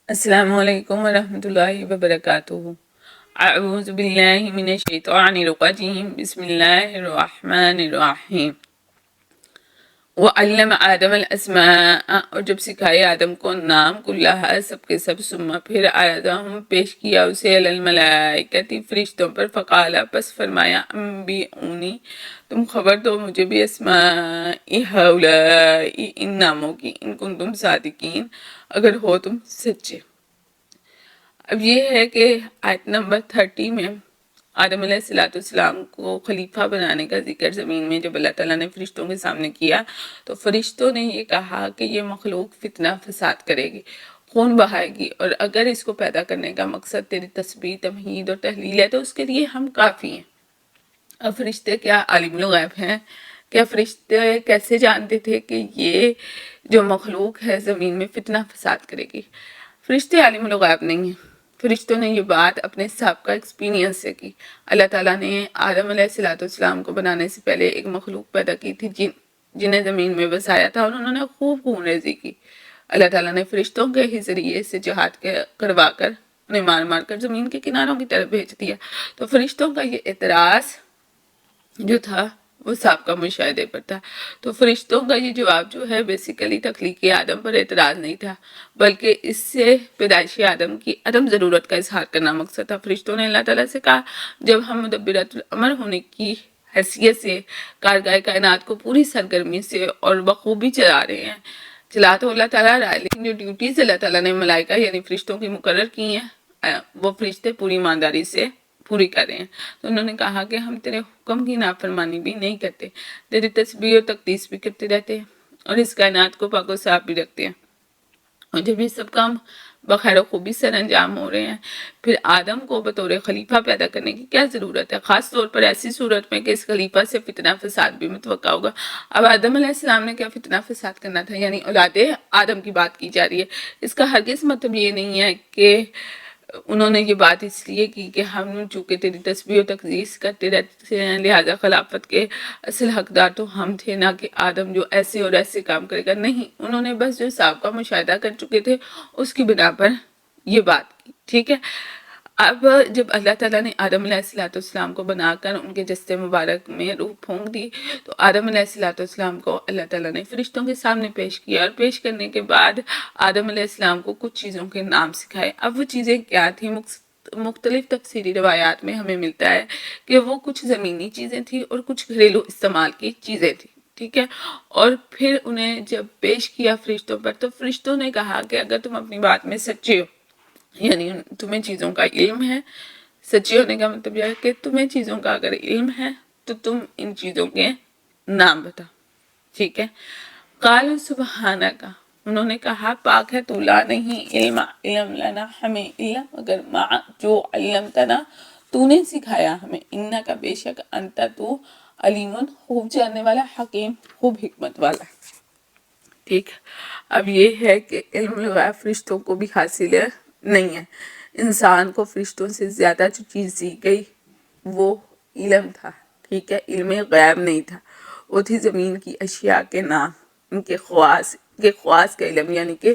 السلام علیکم ورحمۃ اللہ وبرکاتہ۔ اعوذ باللہ من الشیطان الرجیم، بسم اللہ الرحمن الرحیم۔ وعلم آدم الاسماء، اور جب سکھائے آدم کو نام کلھا سب کے سب، ثم پھر آدم پیش کیا اسے علی الملائکۃ فرشتوں پر، فقال پس فرمایا انبئونی تم خبر دو مجھے بھی اسماء ہؤلاء ان ناموں کی، ان کنتم صادقین اگر ہو تم سچے۔ اب یہ ہے کہ آیت نمبر 30 میں آدم علیہ السلام کو خلیفہ بنانے کا ذکر زمین میں جب اللہ تعالیٰ نے فرشتوں کے سامنے کیا تو فرشتوں نے یہ کہا کہ یہ مخلوق فتنہ فساد کرے گی، خون بہائے گی، اور اگر اس کو پیدا کرنے کا مقصد تیری تسبیح، تمہید اور تحلیل ہے تو اس کے لیے ہم کافی ہیں۔ اب فرشتے کیا عالم الغیب ہیں؟ کیا فرشتے کیسے جانتے تھے کہ یہ جو مخلوق ہے زمین میں فتنہ فساد کرے گی؟ فرشتے عالم الغیب نہیں ہیں۔ فرشتوں نے یہ بات اپنے سابقہ ایکسپیرینس سے کی۔ اللہ تعالیٰ نے آدم علیہ السلام کو بنانے سے پہلے ایک مخلوق پیدا کی تھی جنہیں زمین میں بسایا تھا، اور انہوں نے خوب خون ریزی کی۔ اللہ تعالیٰ نے فرشتوں کے ہی ذریعے سے جہاد کروا کر انہیں مار مار کر زمین کے کناروں کی طرف بھیج دیا۔ تو فرشتوں کا یہ اعتراض جو تھا وہ سابقہ مشاہدے پر تھا۔ تو فرشتوں کا یہ جواب جو ہے بیسیکلی تخلیقی آدم پر اعتراض نہیں تھا، بلکہ اس سے پیدائشی آدم کی عدم ضرورت کا اظہار کرنا مقصد تھا۔ فرشتوں نے اللہ تعالیٰ سے کہا جب ہم مدبرۃ الامر ہونے کی حیثیت سے کارگاہ کائنات کو پوری سرگرمی سے اور بخوبی چلا رہے ہیں، چلا تو اللہ تعالیٰ رہا ہے، لیکن جو ڈیوٹیز اللہ تعالیٰ نے ملائکہ یعنی فرشتوں کی مقرر کی ہیں وہ فرشتے پوری ایمانداری سے پوری کر رہے ہیں۔ تو انہوں نے کہا کہ ہم تیرے حکم کی نافرمانی بھی نہیں کرتے، تیری تسبیح اور تقدیس بھی کرتے رہتے ہیں، اور اس کائنات کو پاک و صاف بھی رکھتے ہیں۔ اور جب یہ سب کام بخیر و خوبی سر انجام ہو رہے ہیں، پھر آدم کو بطور خلیفہ پیدا کرنے کی کیا ضرورت ہے، خاص طور پر ایسی صورت میں کہ اس خلیفہ سے فتنہ فساد بھی متوقع ہوگا۔ اب آدم علیہ السلام نے کیا فتنہ فساد کرنا تھا، یعنی اولاد آدم کی بات کی جا رہی ہے۔ اس کا ہرگز مطلب یہ نہیں ہے کہ انہوں نے یہ بات اس لیے کی کہ ہم چونکہ تیری تسبیح و تقدیس کرتے رہتے ہیں لہٰذا خلافت کے اصل حقدار تو ہم تھے، نہ کہ آدم جو ایسے اور ایسے کام کرے گا۔ نہیں، انہوں نے بس جو سابقہ مشاہدہ کر چکے تھے اس کی بنا پر یہ بات کی، ٹھیک ہے۔ اب جب اللہ تعالیٰ نے آدم علیہ السلام کو بنا کر ان کے جسد مبارک میں روح پھونک دی تو آدم علیہ السلام کو اللہ تعالیٰ نے فرشتوں کے سامنے پیش کیا، اور پیش کرنے کے بعد آدم علیہ السلام کو کچھ چیزوں کے نام سکھائے۔ اب وہ چیزیں کیا تھیں؟ مختلف تفسیری روایات میں ہمیں ملتا ہے کہ وہ کچھ زمینی چیزیں تھیں اور کچھ گھریلو استعمال کی چیزیں تھیں، ٹھیک ہے۔ اور پھر انہیں جب پیش کیا فرشتوں پر تو فرشتوں نے کہا کہ اگر تم اپنی بات میں سچے ہو، یعنی تمہیں چیزوں کا علم ہے، سچے ہونے کا مطلب یہ ہے کہ تمہیں چیزوں کا اگر علم ہے تو تم ان چیزوں کے نام بتا، ٹھیک ہے۔ قالوا سبحانک، انہوں نے کہا پاک ہے تو، لا نہیں علم لنا ہمیں الا مگر ما جو علمتنا تو نے سکھایا ہمیں، انکا بے شک انت تو علیم خوب جاننے والا، حکیم خوب حکمت والا، ٹھیک۔ اب یہ ہے کہ علم الغیب فرشتوں کو بھی حاصل نہیں ہے۔ انسان کو فرشتوں سے زیادہ جو چیز دی گئی وہ علم تھا، ٹھیک ہے، علم غیب نہیں تھا، وہ تھی زمین کی اشیاء کے نام، ان کے خواص کا علم، یعنی کہ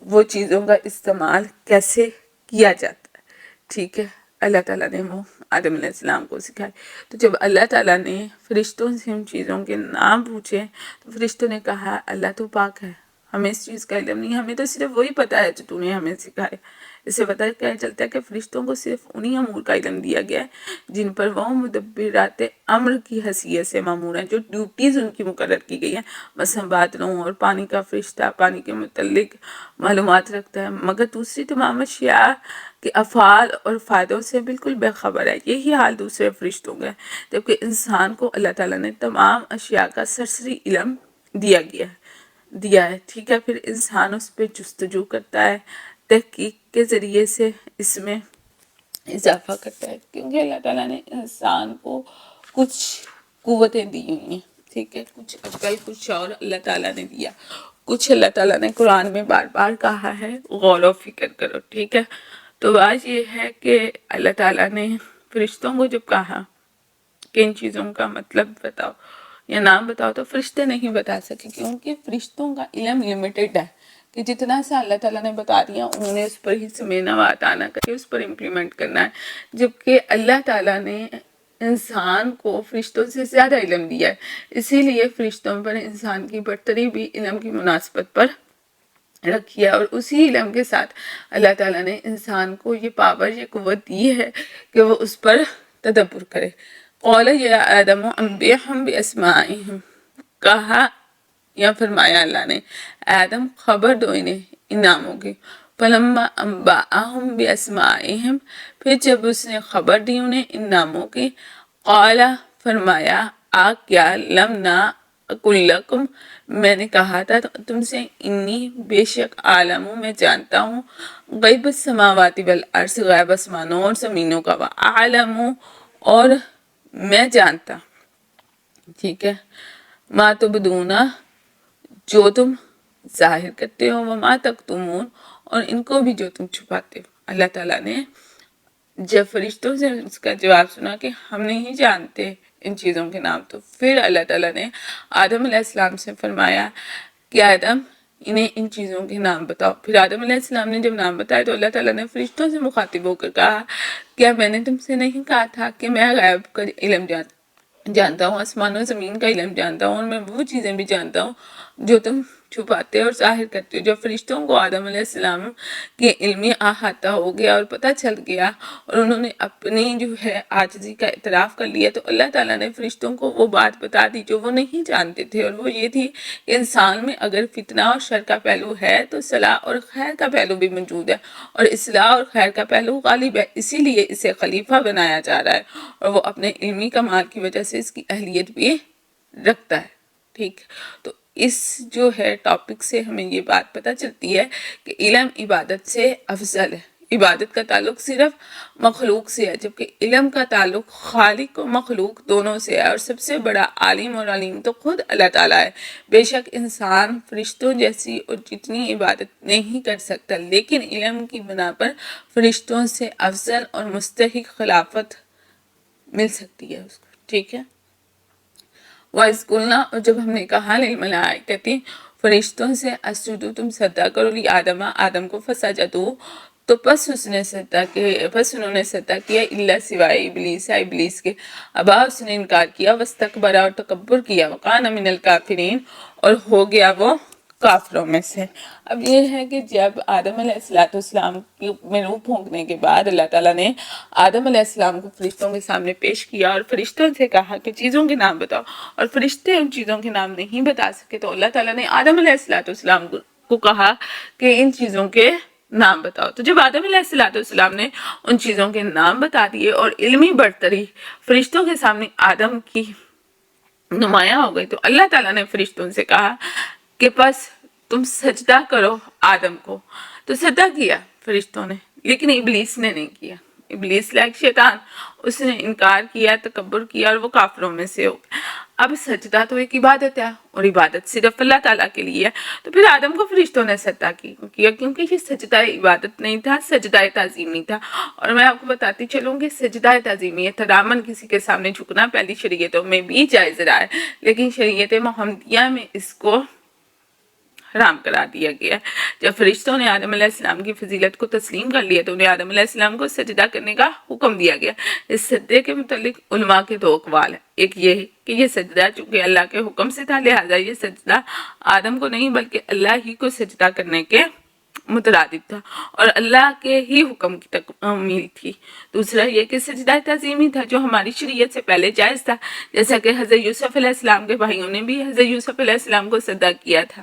وہ چیزوں کا استعمال کیسے کیا جاتا ہے، ٹھیک ہے۔ اللہ تعالیٰ نے وہ آدم علیہ السلام کو سکھائے۔ تو جب اللہ تعالیٰ نے فرشتوں سے ان چیزوں کے نام پوچھے تو فرشتوں نے کہا اللہ تو پاک ہے، ہمیں اس چیز کا علم نہیں، ہمیں تو صرف وہی پتا ہے جو تو نے ہمیں سکھائے۔ اس سے پتہ کیا چلتا ہے کہ فرشتوں کو صرف انہی امور کا علم دیا گیا ہے جن پر وہ مدبرات امر کی حیثیت سے مامور ہیں، جو ڈیوٹیز ان کی مقرر کی گئی ہیں۔ مثلا بادلوں اور پانی کا فرشتہ پانی کے متعلق معلومات رکھتا ہے، مگر دوسری تمام اشیاء کے افعال اور فائدوں سے بالکل بے خبر ہے۔ یہی حال دوسرے فرشتوں کا ہے، جبکہ انسان کو اللہ تعالیٰ نے تمام اشیاء کا سرسری علم دیا ہے، ٹھیک ہے۔ پھر انسان اس پہ جستجو کرتا ہے، تحقیق کے ذریعے سے اس میں اضافہ کرتا ہے، کیونکہ اللہ تعالیٰ نے انسان کو کچھ قوتیں دی ہوئی ہیں، ٹھیک ہے، کچھ عقل، کچھ اور اللہ تعالیٰ نے دیا، کچھ اللہ تعالیٰ نے قرآن میں بار بار کہا ہے غور و فکر کرو، ٹھیک ہے۔ تو بات یہ ہے کہ اللہ تعالیٰ نے فرشتوں کو جب کہا کہ ان چیزوں کا مطلب بتاؤ یا نام بتاؤ تو فرشتے نہیں بتا سکے، کیونکہ فرشتوں کا علم لمیٹڈ ہے، کہ جتنا سا اللہ تعالیٰ نے بتا دیا انہوں نے اس پر ہی سمینا واتانا کر کے اس پر امپلیمنٹ کرنا ہے، جبکہ اللہ تعالیٰ نے انسان کو فرشتوں سے زیادہ علم دیا ہے، اسی لیے فرشتوں پر انسان کی برتری بھی علم کی مناسبت پر رکھی ہے، اور اسی علم کے ساتھ اللہ تعالیٰ نے انسان کو یہ پاور، یہ قوت دی ہے کہ وہ اس پر تدبر کرے۔ قال یا آدم انبئہم باسمائہم، کہا یا فرمایا اللہ نے آدم خبر دو انہیں ان ناموں کی، فلما انبأہم باسمائہم، پھر جب اس نے خبر دی انہیں ان ناموں کی، قال فرمایا کیا لم اقل لکم، میں نے کہا تھا تم سے، انی بے شک عالم میں جانتا ہوں، غیب السماوات والارض، غیب آسمانوں اور زمینوں کا، عالم اور میں جانتا، ٹھیک ہے، ما تبدون جو تم ظاہر کرتے ہو، وما تکتمون اور ان کو بھی جو تم چھپاتے ہو۔ اللہ تعالیٰ نے جب فرشتوں سے اس کا جواب سنا کہ ہم نہیں جانتے ان چیزوں کے نام، تو پھر اللہ تعالیٰ نے آدم علیہ السلام سے فرمایا کہ آدم انہیں ان چیزوں کے نام بتاؤ۔ پھر آدم علیہ السلام نے جب نام بتایا تو اللہ تعالیٰ نے فرشتوں سے مخاطب ہو کر کہا کیا میں نے تم سے نہیں کہا تھا کہ میں غیب کا علم جانتا ہوں، آسمان و زمین کا علم جانتا ہوں، اور میں وہ چیزیں بھی جانتا ہوں جو تم چھپاتے اور ظاہر کرتے ہو۔ جب فرشتوں کو آدم علیہ السلام کے علمی احاطہ ہو گیا اور پتہ چل گیا اور انہوں نے اپنی جو ہے عاجزی کا اعتراف کر لیا، تو اللہ تعالیٰ نے فرشتوں کو وہ بات بتا دی جو وہ نہیں جانتے تھے، اور وہ یہ تھی کہ انسان میں اگر فتنہ اور شر کا پہلو ہے تو صلاح اور خیر کا پہلو بھی موجود ہے، اور اصلاح اور خیر کا پہلو غالب ہے، اسی لیے اسے خلیفہ بنایا جا رہا ہے، اور وہ اپنے علمی کمال کی وجہ سے اس کی اہلیت بھی رکھتا ہے، ٹھیک۔ تو اس جو ہے ٹاپک سے ہمیں یہ بات پتہ چلتی ہے کہ علم عبادت سے افضل ہے۔ عبادت کا تعلق صرف مخلوق سے ہے، جبکہ علم کا تعلق خالق و مخلوق دونوں سے ہے، اور سب سے بڑا عالم اور علیم تو خود اللہ تعالیٰ ہے۔ بے شک انسان فرشتوں جیسی اور جتنی عبادت نہیں کر سکتا، لیکن علم کی بنا پر فرشتوں سے افضل اور مستحق خلافت مل سکتی ہے اس کو، ٹھیک ہے۔ وَإِذْ قُلْنَا، اور جب ہم نے کہا لِلْمَلَائِكَةِ فرشتوں سے، اسجدوا تم سجدہ کرو لِآدَمَ آدم کو، فسجدوا تو پس انہوں نے سجدہ کیا، الا سوائے ابلیس، ابلیس کے، ابا اس نے انکار کیا، واستکبر اور تکبر کیا، وَقَانَ مِنَ الْكَافِرِينَ اور ہو گیا وہ کافروں میں سے۔ اب یہ ہے کہ جب آدم علیہ السلام میں روح پھونکنے کے بعد اللہ تعالیٰ نے آدم علیہ السلام کو فرشتوں کے سامنے پیش کیا اور فرشتوں سے کہا کہ چیزوں کے نام بتاؤ، اور فرشتے ان چیزوں کے نام نہیں بتا سکے، تو اللہ تعالیٰ نے آدم علیہ السلام کو کہا کہ ان چیزوں کے نام بتاؤ۔ تو جب آدم علیہ السلام نے ان چیزوں کے نام بتا دیے اور علمی برتری فرشتوں کے سامنے آدم کی نمایاں ہو گئی، تو اللہ تعالیٰ نے فرشتوں سے کہا کہ بس تم سجدہ کرو آدم کو، تو سجدہ کیا فرشتوں نے، لیکن ابلیس نے نہیں کیا۔ ابلیس لائک شیطان، اس نے انکار کیا، تکبر کیا، اور وہ کافروں میں سے ہو گیا۔ اب سجدہ تو ایک عبادت ہے، اور عبادت صرف اللہ تعالیٰ کے لیے ہے، تو پھر آدم کو فرشتوں نے سجدہ کیا، کیونکہ یہ سجدہ عبادت نہیں تھا، سجدہ تعظیمی تھا۔ اور میں آپ کو بتاتی چلوں کہ سجدہ تعظیمی احتراماً کسی کے سامنے جھکنا پہلی شریعتوں میں بھی جائز رہا ہے، لیکن شریعت محمدیہ میں اس کو حرام کرا دیا گیا۔ جب فرشتوں نے آدم علیہ السلام کی فضیلت کو تسلیم کر لیا تو انہیں آدم علیہ السلام کو سجدہ کرنے کا حکم دیا گیا۔ اس سجدے کے متعلق علماء کے دو اقوال ہیں، ایک یہ ہے کہ یہ سجدہ چونکہ اللہ کے حکم سے تھا، لہٰذا یہ سجدہ آدم کو نہیں بلکہ اللہ ہی کو سجدہ کرنے کے مترادف تھا، اور اللہ کے ہی حکم کی تکمیل تھی۔ دوسرا یہ کہ سجدہ تعظیمی تھا جو ہماری شریعت سے پہلے جائز تھا، جیسا کہ حضرت یوسف علیہ السلام کے بھائیوں نے بھی حضرت یوسف علیہ السلام کو سجدہ کیا تھا۔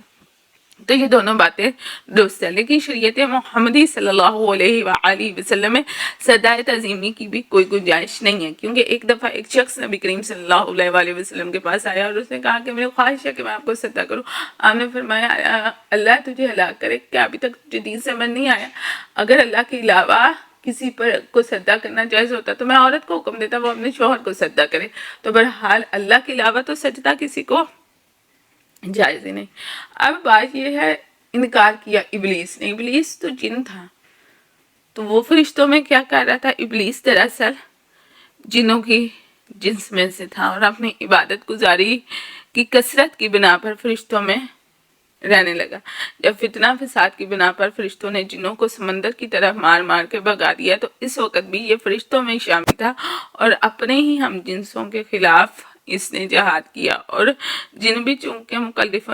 تو یہ دونوں باتیں درست ہیں، لیکن شریعت محمدی صلی اللہ علیہ وآلہ وسلم میں سجدہ تعظیمی کی بھی کوئی گنجائش نہیں ہے، کیونکہ ایک دفعہ ایک شخص نبی کریم صلی اللہ علیہ وآلہ وسلم کے پاس آیا اور اس نے کہا کہ میری خواہش ہے کہ میں آپ کو سجدہ کروں۔ آپ نے فرمایا اللہ تجھے ہلاک کرے، کیا ابھی تک تجھے دین سمجھ نہیں آیا؟ اگر اللہ کے علاوہ کسی پر کو سجدہ کرنا جائز ہوتا تو میں عورت کو حکم دیتا وہ اپنے شوہر کو سجدہ کرے، تو بہرحال اللہ کے علاوہ تو سجدہ کسی کو جائز ہی نہیں۔ اب بات یہ ہے، انکار کیا ابلیس نے، ابلیس تو جن تھا، تو وہ فرشتوں میں کیا کر رہا تھا؟ ابلیس دراصل جنوں کی جنس میں سے تھا، اور اپنی عبادت گزاری کی کثرت کی بنا پر فرشتوں میں رہنے لگا۔ جب فتنہ فساد کی بنا پر فرشتوں نے جنوں کو سمندر کی طرف مار مار کے بھگا دیا تو اس وقت بھی یہ فرشتوں میں شامل تھا اور اپنے ہی ہم جنسوں کے خلاف اس نے جہاد کیا، اور جن بھی چونکہ مکلف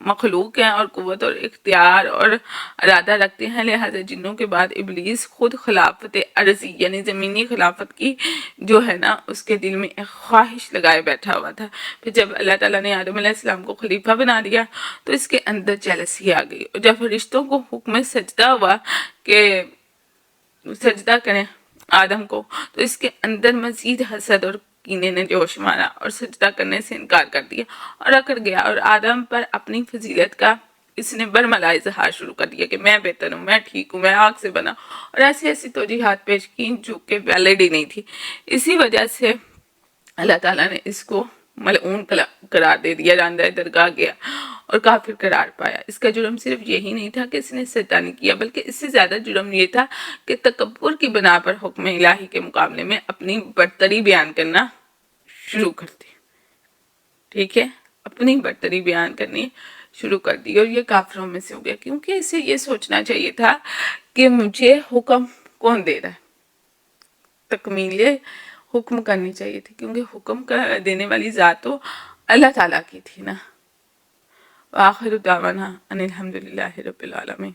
مخلوق ہیں اور قوت اور اختیار اور ارادہ رکھتے ہیں، لہذا جنوں کے بعد ابلیس خود خلافت عرضی یعنی زمینی خلافت کی جو ہے نا اس کے دل میں ایک خواہش لگائے بیٹھا ہوا تھا۔ پھر جب اللہ تعالیٰ نے آدم علیہ السلام کو خلیفہ بنا دیا تو اس کے اندر جیلسی آ گئی، اور جب فرشتوں کو حکم سجدہ ہوا کہ سجدہ کریں آدم کو تو اس کے اندر مزید حسد اور کینے نے جوش مارا اور سجدہ کرنے سے انکار کر دیا اور اکڑ گیا، اور آدم پر اپنی فضیلت کا اس نے برملا اظہار شروع کر دیا کہ میں بہتر ہوں، میں ٹھیک ہوں، میں آگ سے بنا، اور ایسی ایسی توجیحات پیش کی جو کہ ویلڈ ہی نہیں تھی۔ اسی وجہ سے اللہ تعالیٰ نے اس کو ملعون قرار دے دیا، جاندار درگاہ گیا اور کافر قرار پایا۔ اس کا جرم صرف یہی نہیں تھا کہ اس نے سجدہ نہیں کیا، بلکہ اس سے زیادہ جرم یہ تھا کہ تکبر کی بنا پر حکم الہی کے مقابلے میں اپنی برتری بیان کرنا شروع کر دی۔ ٹھیک ہے، اپنی برتری بیان کرنی شروع کر دی، اور یہ کافروں میں سے ہو گیا، کیونکہ اسے یہ سوچنا چاہیے تھا کہ مجھے حکم کون دے رہا ہے، تکمیل حکم کرنی چاہیے تھی، کیونکہ حکم دینے والی ذات تو اللہ تعالیٰ کی تھی نا۔ وآخر دعوانا ان الحمدللہ رب العالمین۔